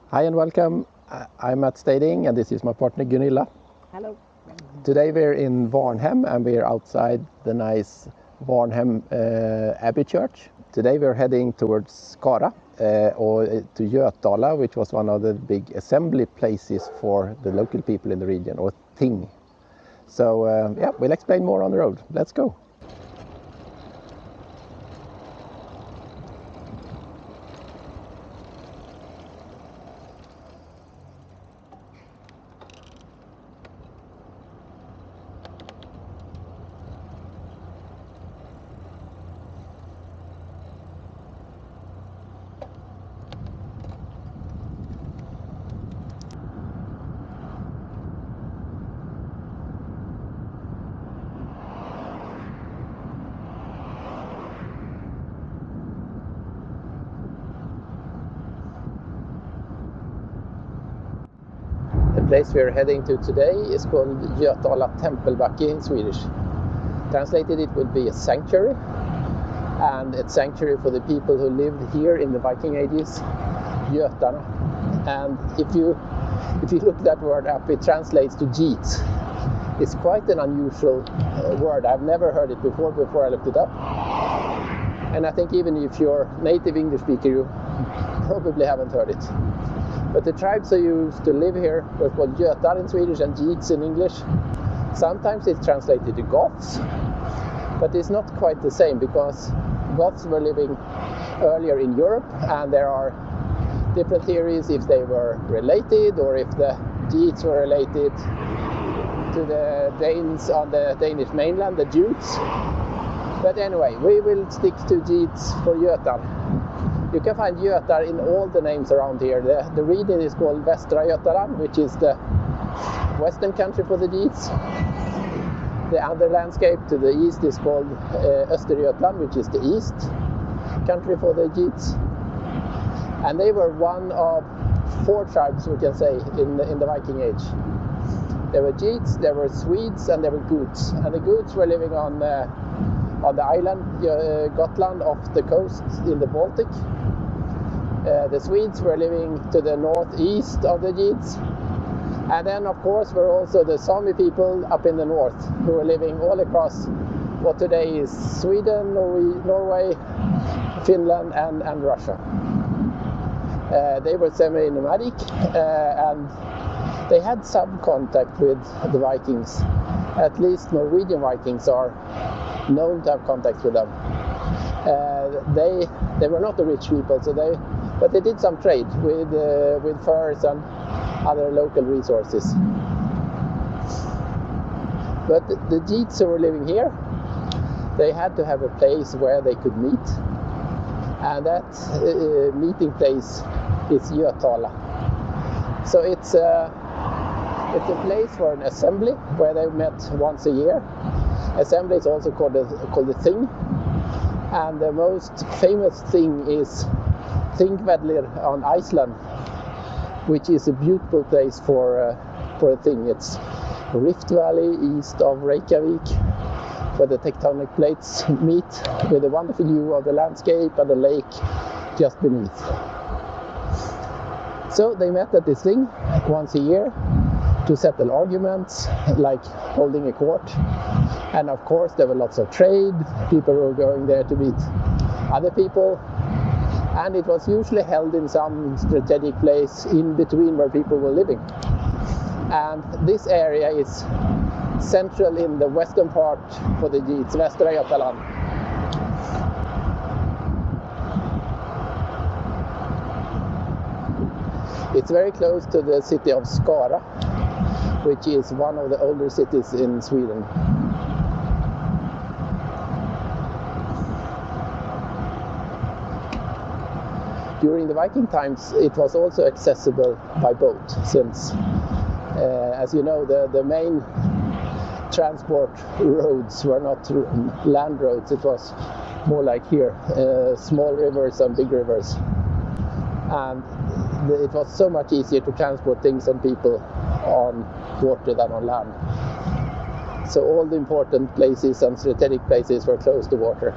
Hi and welcome. I'm Matt Stading and this is my partner Gunilla. Hello. Today we're in Varnhem and we're outside the nice Varnhem Abbey church. Today we're heading towards Skara or to Götala, which was one of the big assembly places for the local people in the region, or ting. So yeah, we'll explain more on the road. Let's go. The place we're heading to today is called Götala Tempelbacke in Swedish. Translated, it would be a sanctuary, and it's sanctuary for the people who lived here in the Viking ages, Götarna. And if you look that word up, it translates to Geats. It's quite an unusual word. I've never heard it before I looked it up. And I think even if you're native English speaker, you probably haven't heard it. But the tribes who used to live here were called Götar in Swedish and Geats in English. Sometimes it's translated to Goths, but it's not quite the same, because Goths were living earlier in Europe, and there are different theories if they were related or if the Geats were related to the Danes on the Danish mainland, the Jutes. But anyway, we will stick to Geats for Götar. You can find Götar in all the names around here. The region is called Västergötland, which is the western country for the Geats. The other landscape to the east is called Västergötland, which is the east country for the Geats. And they were one of 4 tribes, we can say, in the Viking age. There were Geats, there were Swedes, and there were Goats. And the Goats were living on the island Gotland off the coast in the Baltic. The Swedes were living to the northeast of the Geats. And then, of course, were also the Sámi people up in the north, who were living all across what today is Sweden, Norway, Finland, and Russia. They were semi-nomadic, and they had some contact with the Vikings. At least Norwegian Vikings are known to have contact with them. They were not the rich people, but they did some trade with furs and other local resources. But the Geats who were living here, they had to have a place where they could meet, and that meeting place is Götala. So it's a place for an assembly where they met once a year. Assembly is also called a thing, and the most famous thing is Thingvellir on Iceland, which is a beautiful place for a thing. It's Rift Valley east of Reykjavik, where the tectonic plates meet, with a wonderful view of the landscape and the lake just beneath. So they met at this thing once a year to settle arguments, like holding a court. And of course there were lots of trade. People were going there to meet other people, and it was usually held in some strategic place in between where people were living. And this area is central in the western part for the Geats, Västergötland. It's very close to the city of Skara, which is one of the older cities in Sweden. During the Viking times, it was also accessible by boat, since, as you know, the main transport roads were not land roads. It was more like here, small rivers and big rivers. And it was so much easier to transport things and people on water than on land. So all the important places and strategic places were close to water.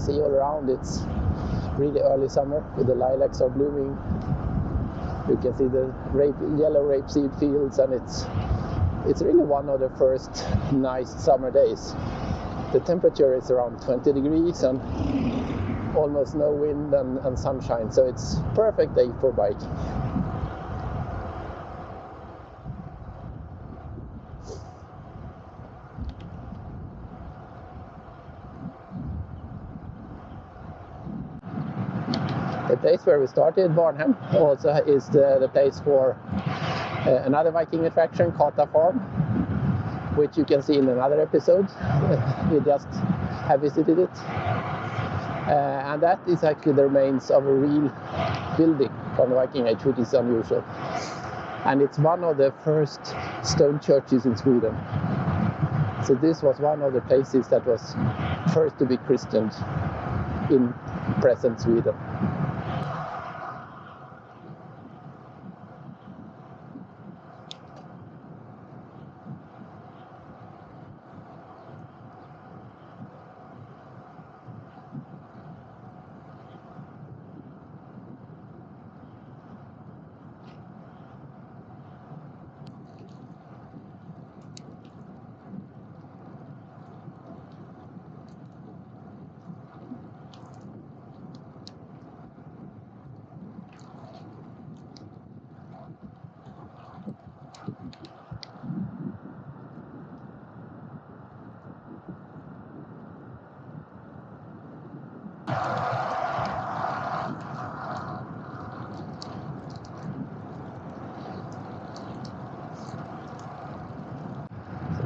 see all around, it's really early summer with the lilacs are blooming. You can see the yellow rapeseed fields, and it's really one of the first nice summer days. The temperature is around 20 degrees and almost no wind and sunshine, so it's perfect day for biking. The place where we started, Varnhem, also is the place for another Viking attraction, Götala Farm, which you can see in another episode. We just have visited it. And that is actually the remains of a real building from the Viking Age, which is unusual. And it's one of the first stone churches in Sweden. So this was one of the places that was first to be christened in present Sweden.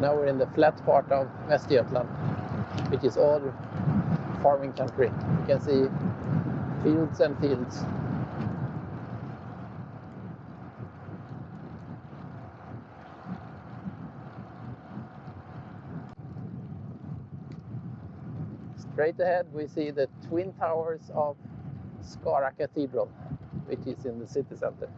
Now we're in the flat part of Västergötland, which is all farming country. You can see fields and fields. Straight ahead we see the twin towers of Skara Cathedral, which is in the city center.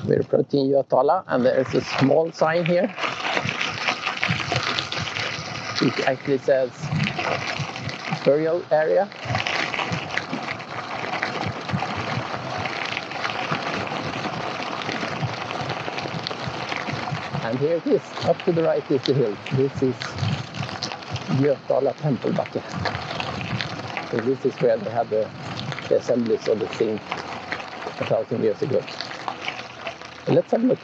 We're approaching Götala, and there's a small sign here which actually says burial area. And here it is, up to the right is the hill. This is Götala Tempelbacke. So this is where they had the assemblies of the saint 1,000 years ago. Let's have a look.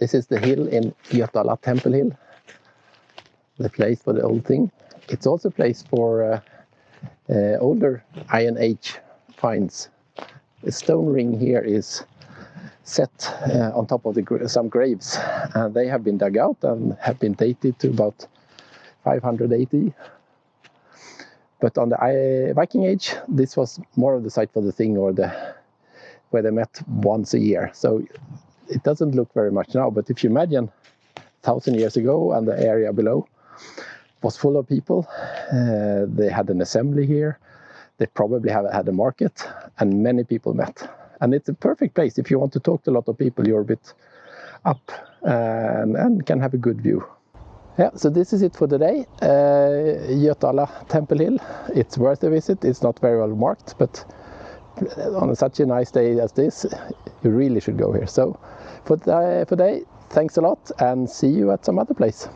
This is the hill in Götala Temple Hill, the place for the old thing. It's also a place for older Iron Age finds. The stone ring here is set on top of some graves, and they have been dug out and have been dated to about 500 AD. But on the Viking Age, this was more of the site for the thing, or where they met once a year. So it doesn't look very much now, but if you imagine 1,000 years ago, and the area below was full of people, they had an assembly here, they probably had a market, and many people met. And it's a perfect place if you want to talk to a lot of people. You're a bit up and can have a good view. Yeah, so this is it for today. Götala Temple Hill. It's worth a visit. It's not very well marked, but on such a nice day as this, you really should go here. So for today, thanks a lot, and see you at some other place.